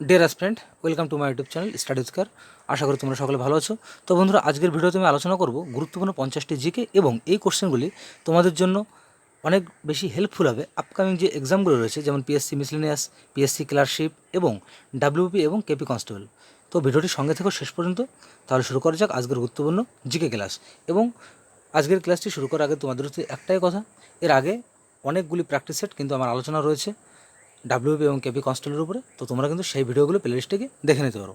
Deer aspirant, welcome to my YouTube channel স্টাডিজকার। আশা করি তোমরা সকলে ভালো আছো। তো বন্ধুরা, আজকের ভিডিওতে আমি আলোচনা করব গুরুত্বপূর্ণ 50টি জিকে, এবং এই কোশ্চেনগুলি তোমাদের জন্য অনেক বেশি হেল্পফুল হবে আপকামিং যে এক্সামগুলো রয়েছে, যেমন পিএসসি মিসলেনিয়াস, পিএসসি ক্লার্কশিপ এবং ডাব্লিউপি এবং কেপি কনস্টেবল। তো ভিডিওটি সঙ্গে থেকেও শেষ পর্যন্ত। তাহলে শুরু করা যাক আজকের গুরুত্বপূর্ণ জিকে ক্লাস। এবং আজকের ক্লাসটি শুরু করার আগে তোমাদের হচ্ছে একটাই কথা, এর আগে অনেকগুলি প্র্যাকটিস সেট কিন্তু আমার আলোচনা রয়েছে ডাব্লিউপি এবং কেপি কনস্টেবলের উপরে। তো তোমরা কিন্তু সেই ভিডিওগুলো প্লেলিস্টে গিয়ে দেখে নিতে পারো।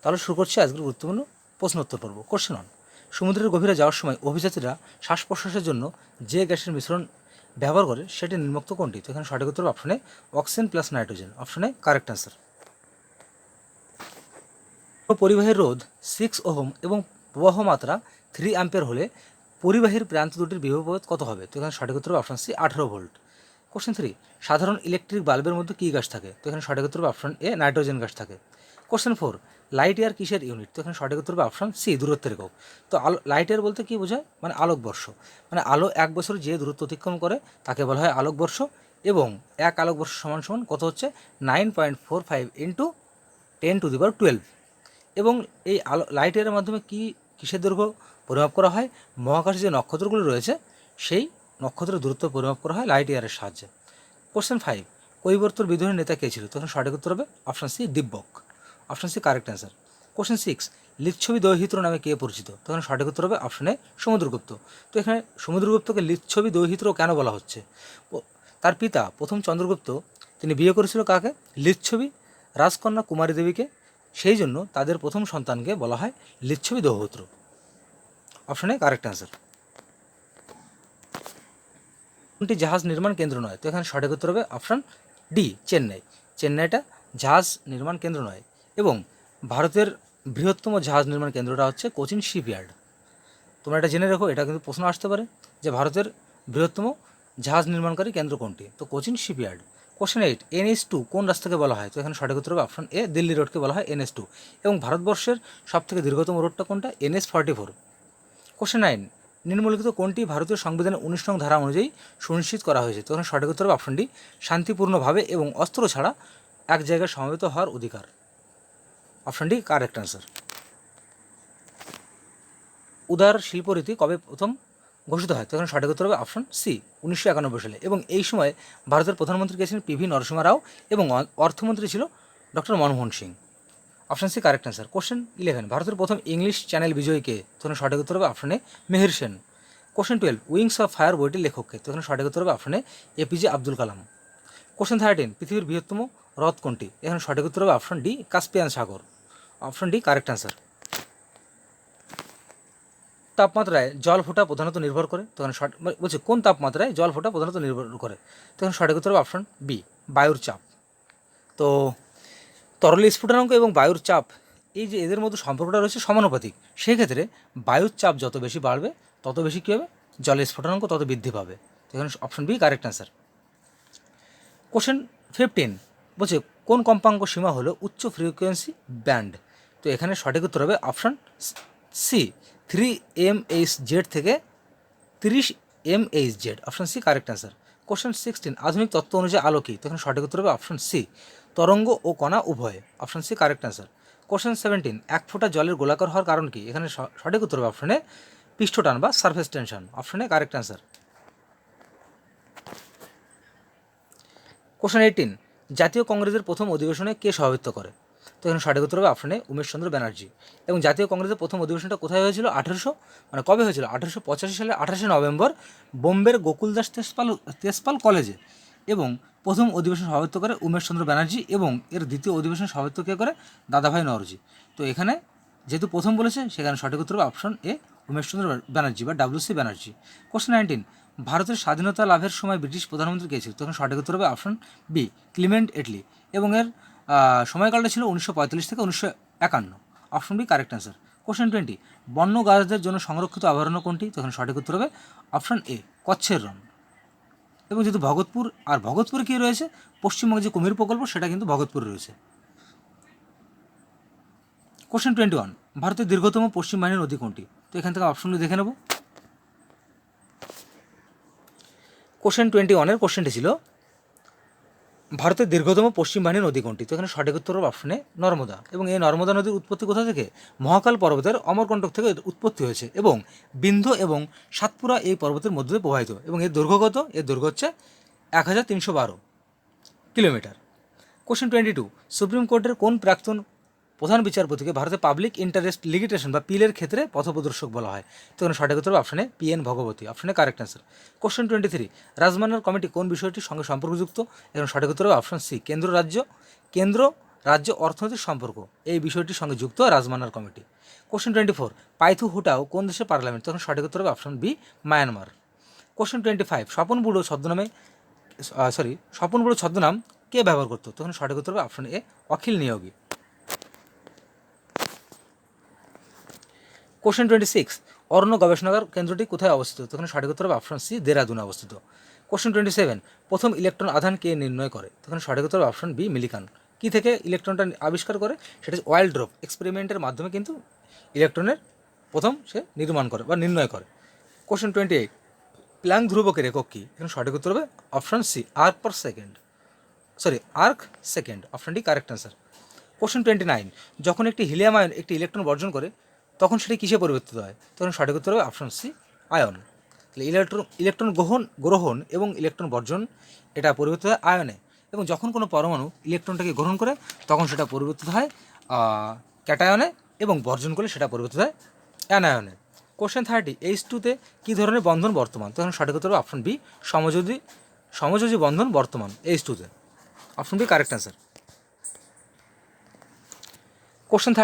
তাহলে শুরু করছি আজকের গুরুত্বপূর্ণ প্রশ্নোত্তর পর্ব। কোশ্চেন 1, সমুদ্রের গভীরে যাওয়ার সময় অভিযাত্রীরা শ্বাস প্রশ্বাসের জন্য যে গ্যাসের মিশ্রণ ব্যবহার করে সেটি নিম্নোক্ত কোনটি? তো এখানে সঠিক উত্তর অপশনে অক্সিজেন প্লাস নাইট্রোজেন, অপশনে কারেক্ট অ্যান্সার। পরিবাহীর রোধ 6 ওহম এবং প্রবাহ মাত্রা 3 অ্যাম্পিয়ার হলে পরিবাহীর প্রান্ত দুটির বিভব কত হবে? তো এখানে সঠিক উত্তর অপশন সি 18 ভোল্ট। কোশ্চেন 3, সাধারণ ইলেকট্রিক বাল্বের মধ্যে কী গ্যাস থাকে? তো এখানে সঠিক উত্তর অপশন এ নাইট্রোজেন গ্যাস থাকে। কোশ্চেন 4, লাইট ইয়ার কিসের ইউনিট? তো এখানে সঠিক উত্তর অপশন সি দূরত্বের একক। তো লাইট ইয়ার বলতে কী বোঝায়? মানে আলোকবর্ষ। মানে আলো 1 বছর যে দূরত্ব অতিক্রম করে তাকে বলা হয় আলোকবর্ষ। এবং 1 আলোকবর্ষ সমান সমান কত হচ্ছে? 9.45 ইন্টু 10⁻12। এবং এই লাইট ইয়ারের মাধ্যমে কিসের দৈর্ঘ্য পরিমাপ করা হয়? মহাকাশে যে নক্ষত্রগুলো রয়েছে সেই নক্ষত্রের দূরত্ব পরিমাপ করা হয় লাইট ইয়ারের সাহায্যে। কোশ্চেন 5, কৈবর্তর বিদ্রোহের নেতা কে ছিল? তখন সঠিক উত্তর হবে অপশান সি দিব্যক, option C correct answer. Question 6, লিচ্ছবি দৌহিত্র নামে কে পরিচিত? তখন সঠিক উত্তর হবে অপশানে সমুদ্রগুপ্ত। তো এখানে সমুদ্রগুপ্তকে লিচ্ছবি দৌহিত্র কেন বলা হচ্ছে? তার পিতা প্রথম চন্দ্রগুপ্ত তিনি বিয়ে করেছিল কাকে? লিচ্ছবি রাজকন্যা কুমারী দেবীকে। সেই জন্য তাদের প্রথম সন্তানকে বলা হয় লিচ্ছবি দৌহিত্র, অপশনে কারেক্ট অ্যান্সার। কোনটি জাহাজ নির্মাণ কেন্দ্র নয়? তো এখানে সঠিক উত্তর হবে অপশান ডি চেন্নাই। চেন্নাইটা জাহাজ নির্মাণ কেন্দ্র নয়। এবং ভারতের বৃহত্তম জাহাজ নির্মাণ কেন্দ্রটা হচ্ছে কোচিন শিপইয়ার্ড। তোমরা এটা জেনে রাখো, এটা কিন্তু প্রশ্ন আসতে পারে যে ভারতের বৃহত্তম জাহাজ নির্মাণকারী কেন্দ্র কোনটি? তো কোচিন শিপইয়ার্ড। কোশ্চেন 8, NH2 কোন রাস্তাকে বলা হয়? তো এখানে সঠিক উত্তর হবে অপশন এ দিল্লি রোডকে বলা হয় NH2। এবং ভারতবর্ষের সবথেকে দীর্ঘতম রোডটা কোনটা? NH44। কোশ্চেন 9, নিম্নলিখিত কোনটি ভারতীয় সংবিধানের 19 নং ধারা অনুযায়ী সুনিশ্চিত করা হয়েছে? তো এখানে সঠিক উত্তর হবে অপশন ডি শান্তিপূর্ণভাবে এবং অস্ত্র ছাড়া এক জায়গায় সমবেত হওয়ার অধিকার, অপশন ডি কারেক্ট অ্যান্সার। উদার শিল্পরীতি কবে প্রথম ঘোষিত হয়? তখন সঠিক উত্তর হবে অপশন সি 1991 সালে। এবং এই সময় ভারতের প্রধানমন্ত্রী কে ছিলেন পিভি নরসিংহ রাও, এবং অর্থমন্ত্রী ছিল doctor Manmohan Singh, option C correct answer. Question 11, ভারতের প্রথম ইংলিশ চ্যানেল বিজয়ী কে? তখন সঠিক উত্তর হবে অপশনে Meher Sen. Question 12, wings of fire বইটির লেখক কে? তখন সঠিক উত্তর হবে অপশনে এপিজে আব্দুল কালাম। কোশ্চেন 13, পৃথিবীর বৃহত্তম হ্রদ কোনটি? এখানে সঠিক উত্তর হবে অপশন ডি কাস্পিয়ান সাগর, অপশন ডি কারেক্ট অ্যান্সার। তাপমাত্রায় জল ফোটা প্রধানত নির্ভর করে? তখন বলছে কোন তাপমাত্রায় জল ফোটা প্রধানত নির্ভর করে? তখন সঠিক উত্তর হবে অপশন বি বায়ুর চাপ। তো তরল স্ফুটনাঙ্ক এবং বায়ুর চাপ, এই যে এদের মধ্যে সম্পর্কটা রয়েছে সমানুপাতিক। সেক্ষেত্রে বায়ুর চাপ যত বেশি বাড়বে তত বেশি কী হবে? জলের স্ফুটনাঙ্ক তত বৃদ্ধি পাবে। এখানে option B correct answer. Question 15, বলছে কোন কম্পাঙ্ক সীমা হলো উচ্চ ফ্রিকোয়েন্সি ব্যান্ড? তো এখানে সঠিক উত্তর হবে অপশন সি 3 MHz থেকে 30 MHz, option C correct answer. Question 16, আধুনিক তত্ত্ব অনুযায়ী আলো কি? তখন সঠিক উত্তর হবে অপশন সি তরঙ্গ ও কণা উভয়, option C correct answer. Question 17, 1 ফোঁটা জলের গোলাকার হওয়ার কারণ কি? এখানে সঠিক উত্তর হবে অপশনে পৃষ্ঠটান বা সারফেস টেনশন, অপশনে কারেক্ট অ্যান্সার। কোশ্চেন 18, জাতীয় কংগ্রেসের প্রথম অধিবেশনে কে সভাপতিত্ব করে? তো এখানে সঠিক উত্তর হবে অপশনে উমেশচন্দ্র ব্যানার্জি। এবং জাতীয় কংগ্রেসের প্রথম অধিবেশনটা কোথায় হয়েছিল? কবে হয়েছিল? 1885 সালে 28শে নভেম্বর বোম্বের গোকুলদাস তেজপাল কলেজে। এবং প্রথম অধিবেশন সভাপতিত্ব করে উমেশচন্দ্র ব্যানার্জি, এবং এর দ্বিতীয় অধিবেশন সভাপতিত্ব কে করে? দাদাভাই নওরোজি। তো এখানে যেহেতু প্রথম বলেছে সেখানে সঠিক উত্তর হবে অপশন এ উমেশচন্দ্র ব্যানার্জি বা WC ব্যানার্জি। কোশ্চেন 19, ভারতের স্বাধীনতা লাভের সময় ব্রিটিশ প্রধানমন্ত্রী কে ছিল? তখন সঠিক উত্তর হবে অপশন বি ক্লিমেন্ট এটলি। এবং এর সময়কালটা ছিল 1945 থেকে 1951, option B correct answer. Question 20, বন্য গাছদের জন্য সংরক্ষিত অভয়ারণ্য কোনটি? তখন সঠিক উত্তর হবে অপশন এ কচ্ছের রণ। এবং যেহেতু ভগতপুরে কী রয়েছে? পশ্চিমবঙ্গে যে কুমির প্রকল্প সেটা কিন্তু ভগতপুরে রয়েছে। কোশ্চেন 21, ভারতের দীর্ঘতম পশ্চিম বাহিনী নদী কোনটি? তো এখান থেকে অপশনগুলি দেখে নেব। কোশ্চেন 21-এর কোশ্চেনটি ছিল ভারতের দীর্ঘতম পশ্চিম বাহিনী নদী কোনটি? তো এখানে সঠিক উত্তর হবে অপশনে নর্মদা। এবং এই নর্মদা নদীর উৎপত্তি কোথা থেকে? মহাকাল পর্বতের অমরকণ্টক থেকে এর উৎপত্তি হয়েছে এবং বিন্ধ্য এবং সাতপুরা এই পর্বতের মধ্যে দিয়ে প্রবাহিত। এবং এর দৈর্ঘ্য কত? এর দৈর্ঘ্য হচ্ছে 1312 কিলোমিটার। কোশ্চেন 22, সুপ্রিম কোর্টের কোন প্রাক্তন প্রধান বিচারপতিকে ভারতের পাবলিক ইন্টারেস্ট লিটিগেশন বা পিলের ক্ষেত্রে পথপ্রদর্শক বলা হয়? তো এখানে সঠিক উত্তর অপশনে PN ভগবতী, অপশনে কারেক্ট অ্যান্সার। কোশ্চেন 23, রাজমান্নার কমিটি কোন বিষয়টির সঙ্গে সম্পর্কযুক্ত? এখানে সঠিক উত্তর হবে অপশন সি, কেন্দ্র রাজ্য অর্থনৈতিক সম্পর্ক এই বিষয়টির সঙ্গে যুক্ত রাজমান্নার কমিটি। কোশ্চেন 24, পাইথু হুটাও কোন দেশের পার্লামেন্ট? তখন সঠিক উত্তর হবে option B, Myanmar. Question 25, Swapan Buro ছদ্মনাম কে ব্যবহার করতো? তখন সঠিক উত্তর হবে option A, Akhil Niyogi. Question 26, অরণ্য গবেষণাগার কেন্দ্রটি কোথায় অবস্থিত? তখন সঠিক উত্তর হবে অপশন সি, দেরাদুনে অবস্থিত। কোশ্চেন 27, প্রথম ইলেকট্রন আধান কে নির্ণয় করে? তখন সঠিক উত্তর হবে অপশন বি, মিলিকান। কী থেকে ইলেকট্রনটা আবিষ্কার করে? সেটা হচ্ছে ওয়াইল্ড ড্রপ এক্সপেরিমেন্টের মাধ্যমে কিন্তু ইলেকট্রনের প্রথম সে নির্মাণ করে বা নির্ণয় করে। কোশ্চেন 28, প্ল্যাঙ্ক ধ্রুবকের একক কী? এখানে সঠিক উত্তর হবে option C, arc second, option D correct answer. Question 29, যখন একটি হিলিয়াম আয়ন একটি ইলেকট্রন বর্জন করে তখন সেটি কিসে পরিবর্তিত হয়? তখন সঠিক উত্তর হবে অপশন সি, আয়ন। তাহলে ইলেকট্রন গ্রহণ এবং ইলেকট্রন বর্জন এটা পরিবর্তিত হয় আয়নে। এবং যখন কোনো পরমাণু ইলেকট্রনটাকে গ্রহণ করে তখন সেটা পরিবর্তিত হয় ক্যাটায়নে, এবং বর্জন করলে সেটা পরিবর্তিত হয় অ্যানায়নে। কোশ্চেন 30, H2-তে কী ধরনের বন্ধন বর্তমান? তখন সঠিক উত্তর হবে অপশন বি, সমযোজী বন্ধন বর্তমান H2-তে, option B correct answer. Question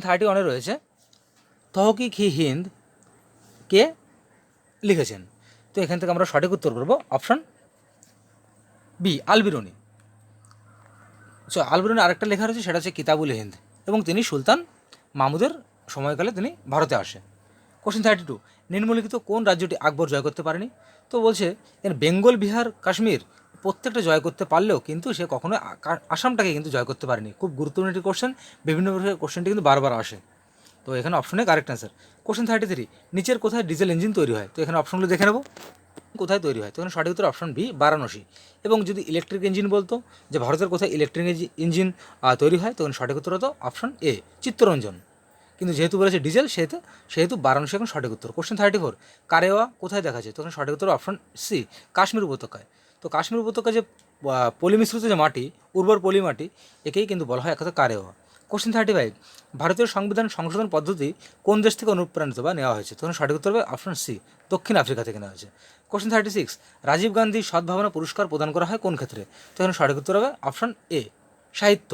31 রয়েছে তহকিক ই হিন্দ কে লিখেছেন? তো এখান থেকে আমরা সঠিক উত্তর করব অপশন বি, আলবিরুনি। আলবিরুনি আরেকটা লেখা রয়েছে, সেটা হচ্ছে কিতাবুল হিন্দ, এবং তিনি সুলতান মাহমুদের সময়কালে তিনি ভারতে আসে। কোশ্চেন 32, নিম্নলিখিত কোন রাজ্যটি আকবর জয় করতে পারেনি? তো বলছে বেঙ্গল, বিহার, কাশ্মীর প্রত্যেকটা জয় করতে পারলেও কিন্তু সে কখনো আসামটাকে কিন্তু জয় করতে পারেনি। খুব গুরুত্বপূর্ণ একটি কোশ্চেন, বিভিন্ন কোশ্চেনটি কিন্তু বারবার আসে। তো এখানে অপশনে কারেক্ট অ্যান্সার। কোশ্চেন 33, নিচের কোথায় ডিজেল ইঞ্জিন তৈরি হয়? তো এখানে অপশনগুলো দেখে নেব কোথায় তৈরি হয়। তো এখানে সঠিক উত্তর অপশন বি, বারাণসী। এবং যদি ইলেকট্রিক ইঞ্জিন বলতো যে ভারতের কোথায় ইলেকট্রিক ইঞ্জিন তৈরি হয়, তখন সঠিক উত্তর হতো অপশন এ, চিত্তরঞ্জন। কিন্তু যেহেতু বলেছে ডিজেল সেহেতু বারাণসী এখন সঠিক উত্তর। কোশ্চেন 34, কারেওয়া কোথায় দেখা যায়? তখন সঠিক উত্তর অপশন সি, কাশ্মীর উপত্যকায়। তো কাশ্মীর উপত্যকায় যে পলিমিশ্রিত যে মাটি, উর্বর পলি মাটি, একেই কিন্তু বলা হয় এক কথা কারেওয়া। কোশ্চেন 35, ভারতীয় সংবিধান সংশোধন পদ্ধতি কোন দেশ থেকে অনুপ্রাণিত বা নেওয়া হয়েছে? তখন সঠিক উত্তর হবে অপশন সি, দক্ষিণ আফ্রিকা থেকে নেওয়া হয়েছে। কোশ্চেন 36, রাজীব গান্ধী সদ্ভাবনা পুরস্কার প্রদান করা হয় কোন ক্ষেত্রে? তখন সঠিক উত্তর হবে অপশন এ, সাহিত্য,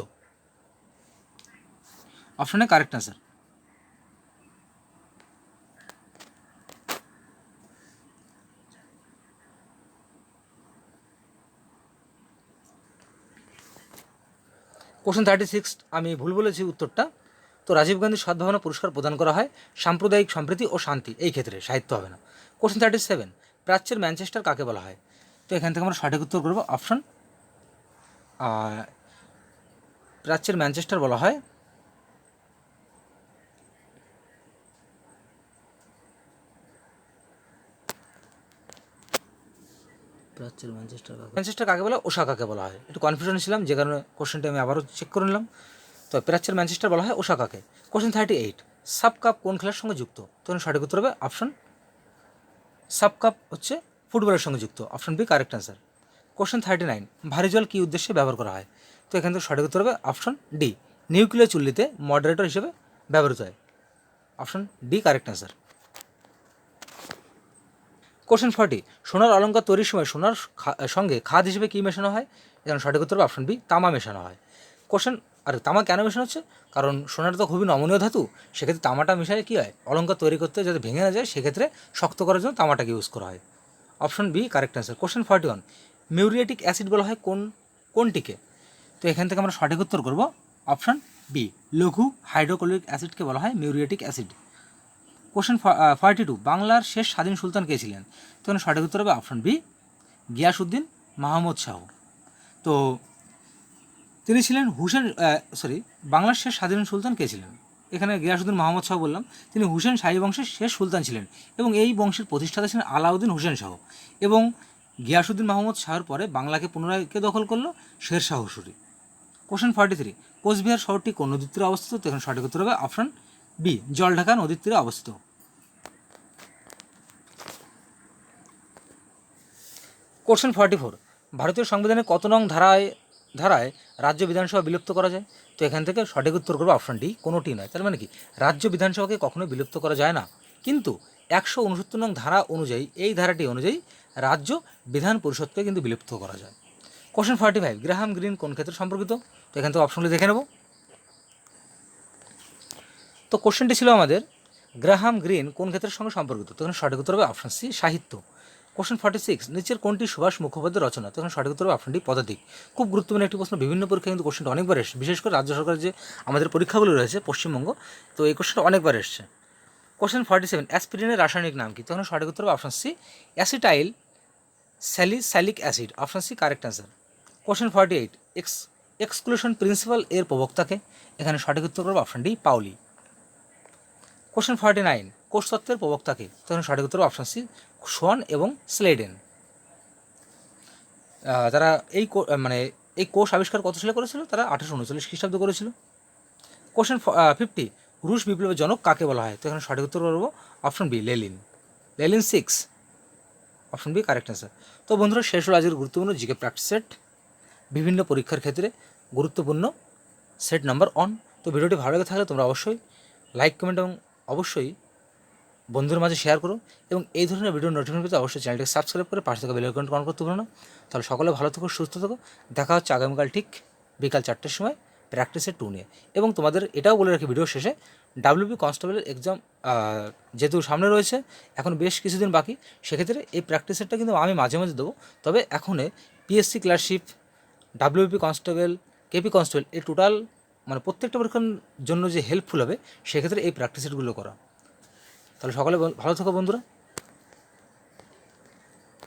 অপশনে কারেক্ট অ্যান্সার। কোশ্চেন 36 আমি ভুল বলেছি উত্তরটা। তো রাজীব গান্ধী সদ্ভাবনা পুরস্কার প্রদান করা হয় সাম্প্রদায়িক সম্প্রীতি ও শান্তি, এই ক্ষেত্রে, সাহিত্য হবে না। কোশ্চেন 37, প্রাচ্যের ম্যানচেস্টার কাকে বলা হয়? তো এখান থেকে আমরা সঠিক উত্তর করব অপশন, প্রাচ্যের ম্যানচেস্টার বলা হয় ম্যানচেস্টার কাকে বলা হয়? ওসাকাকে বলা হয়। একটু কনফিউশন ছিলাম, যে কারণে কোশ্চেনটা আমি আবারও চেক করে নিলাম। তো প্রাচ্যের ম্যানচেস্টার বলা হয় ওসাকাকে। কোশ্চেন 38, সাব কাপ কোন খেলার সঙ্গে যুক্ত? তখন সঠিক উত্তর হবে অপশন, সাব কাপ হচ্ছে ফুটবলের সঙ্গে যুক্ত, option B correct answer. Question 39, ভারী জল কী উদ্দেশ্যে ব্যবহার করা হয়? তো এখান থেকে সঠিক উত্তর হবে অপশন ডি, নিউক্লিয়ার চুল্লিতে মডারেটর হিসেবে ব্যবহৃত হয়, option D correct answer. Question 40, সোনার অলঙ্কার তৈরির সময় সোনার সঙ্গে খাদ হিসেবে কী মেশানো হয়? এখানে সঠিক উত্তর হবে অপশন বি, তামা মেশানো হয়। তামা কেন মেশানো হচ্ছে? কারণ সোনার তো খুবই নমনীয় ধাতু, সেক্ষেত্রে তামাটা মেশালে কী হয়, অলঙ্কার তৈরি করতে যাতে ভেঙে না যায় সেক্ষেত্রে শক্ত করার জন্য তামাটাকে ইউজ করা হয়, option B correct answer. Question 41, muriatic acid বলা হয় কোনটিকে? তো এখান থেকে আমরা সঠিক উত্তর করব অপশন বি, লঘু হাইড্রোক্লোরিক অ্যাসিডকে বলা হয় মিউরিয়েটিক অ্যাসিড। কোশ্চেন 42, বাংলার শেষ স্বাধীন সুলতান কে ছিলেন? তখন সঠিক উত্তর হবে অপশন বি, গিয়াসউদ্দিন মাহমুদ শাহ। তো তিনি ছিলেন বাংলার শেষ স্বাধীন সুলতান কে ছিলেন? এখানে গিয়াসউদ্দিন মাহমুদ শাহ বললাম, তিনি হুসেন শাহী বংশের শেষ সুলতান ছিলেন, এবং এই বংশের প্রতিষ্ঠাতা ছিলেন আলাউদ্দিন হুসেন শাহ। এবং গিয়াসুদ্দিন মাহমুদ শাহর পরে বাংলাকে পুনরায় কে দখল করলো? শের শাহ সুরি। কোশ্চেন 43, কোচবিহার শহরটি কোন নদীর তীরে অবস্থিত? তো এখানে সঠিক উত্তর হবে অপশন বি, জলঢাকা নদীর তীরে অবস্থিত। কোশ্চেন 44, ভারতীয় সংবিধানের কত নং ধারায় রাজ্য বিধানসভা বিলুপ্ত করা যায়? তো এখান থেকে সঠিক উত্তর করবো অপশন ডি, কোনোটি নয়। তার মানে কি, রাজ্য বিধানসভাকে কখনোই বিলুপ্ত করা যায় না, কিন্তু 169 নং ধারা অনুযায়ী, এই ধারাটি অনুযায়ী রাজ্য বিধান পরিষদকে কিন্তু বিলুপ্ত করা যায়। কোশ্চেন 45, গ্রাহাম গ্রিন কোন ক্ষেত্রে সম্পর্কিত? তো এখান থেকে অপশনগুলি দেখে নেব। তো কোশ্চেনটি ছিল আমাদের গ্রাহাম গ্রিন কোন ক্ষেত্রের সঙ্গে সম্পর্কিত? তো এখানে সঠিক উত্তর হবে অপশন সি, সাহিত্য। কোশ্চেন 46, নিচের কোনটি সুভাষ মুখোপাধ্যায়ের রচনা? তো এখানে সঠিক উত্তর হবে অপশন ডি, পদাতিক। খুব গুরুত্বপূর্ণ একটি প্রশ্ন, বিভিন্ন পরীক্ষায় কিন্তু কোশ্চেনটা অনেকবার এসেছে, বিশেষ করে রাজ্য সরকারের যে আমাদের পরীক্ষাগুলো রয়েছে পশ্চিমবঙ্গ, তো এই কোশ্চেনটা অনেকবার এসেছে। কোশ্চেন 47, অ্যাসপিরিনের রাসায়নিক নাম কি? তো এখানে সঠিক উত্তর হবে option C, acetyl salicylic acid, option C correct answer. Question 48, exclusion principle এর প্রবক্তাকে? এখানে সঠিক উত্তর করবে অপশন ডি, পাউলি। কোশ্চেন 49, কোষতত্ত্বের প্রবক্তাকে? তো এখানে সঠিক উত্তর অপশন সি, সোয়ান এবং স্লেডেন। তারা এই কোষ আবিষ্কার কত সালে করেছিল? তারা 1839 খ্রিস্টাব্দে করেছিল। কোশ্চেন 50, রুশ বিপ্লবের জনক কাকে বলা হয়? তো এখানে সঠিক উত্তর করবো option B, Lenin. Lenin 6, option B correct answer. তো বন্ধুরা, শেষ হলো আজকের গুরুত্বপূর্ণ জিকে প্র্যাকটিস সেট, বিভিন্ন পরীক্ষার ক্ষেত্রে গুরুত্বপূর্ণ সেট নাম্বার 1। তো ভিডিওটি ভালো লেগে থাকলে তোমরা অবশ্যই লাইক, কমেন্ট এবং অবশ্যই বন্ধুদের মাঝে শেয়ার করো, এবং এই ধরনের ভিডিও নোটিফিকেশন পেতে অবশ্যই চ্যানেলটিকে সাবস্ক্রাইব করে পাশে থাকা বেল আইকনটি অন করতে ভুলো না। তাহলে সকলে ভালো থেকো, সুস্থ থেকো। দেখা হচ্ছে আগামীকাল ঠিক বিকাল 4টের সময় প্র্যাকটিসের 2 নিয়ে। এবং তোমাদের এটাও বলে রাখি ভিডিও শেষে, ডাব্লিউবি কনস্টেবলের এক্সাম যেহেতু সামনে রয়েছে, এখন বেশ কিছুদিন বাকি, সেক্ষেত্রে এই প্র্যাকটিস সেটটা কিন্তু আমি মাঝে মাঝে দেবো। তবে এখন PSC clerkship, WB constable, KP constable, এই টোটাল প্রত্যেকটা পরীক্ষার জন্য যে হেল্পফুল হবে, সেক্ষেত্রে এই প্র্যাকটিস সেটগুলো করা। তাহলে সকলে ভালো থেকো বন্ধুরা।